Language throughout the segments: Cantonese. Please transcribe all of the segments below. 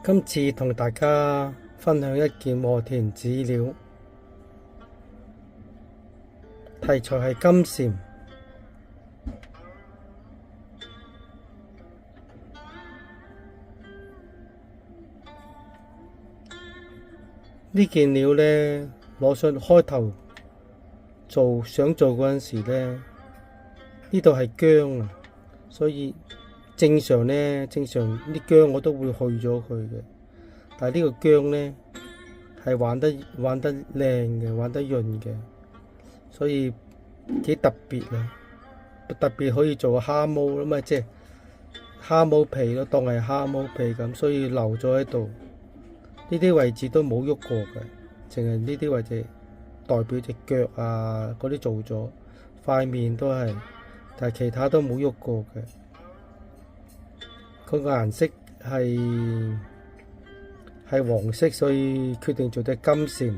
今次同大家分享一件和田紙料，題材係金蟬。呢件料呢，攞上開頭想做嗰陣時呢，呢度係薑啊，所以正常啲薑我都會去咗佢嘅。但係呢個薑呢，係玩得靚嘅，玩得潤嘅，所以幾特別啊！特別可以做蝦毛啦嘛，即係蝦毛皮咯，當係蝦毛皮咁，所以留咗喺度。呢啲位置都冇喐過嘅，淨係呢啲位置代表隻腳啊嗰啲做咗，塊面都係，但係其他都冇喐過嘅。佢個顏色係黃色，所以決定做隻金蟬，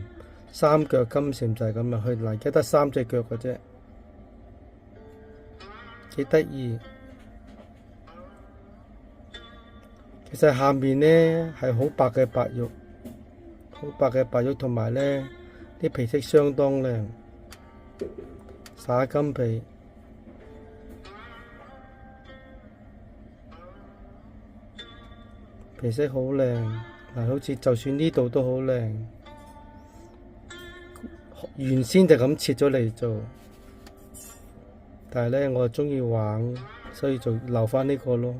三腳金蟬就係咁啊！佢而家得三隻腳嘅啫，幾得意。其實下面呢係好白嘅白肉，好白嘅白肉，同埋呢啲皮色相當靚，灑金皮。皮色好靚，嗱，好似就算呢度都好靚。原先就咁切咗嚟做，但係呢，我就鍾意玩，所以就留返呢個咯。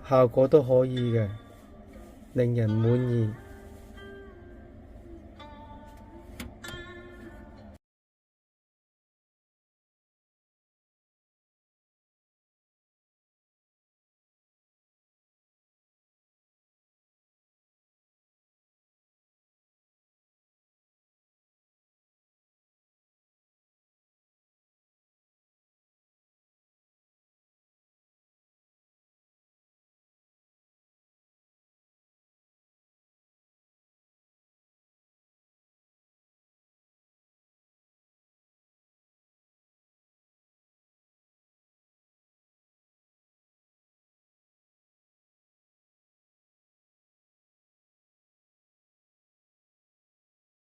效果都可以嘅，令人滿意。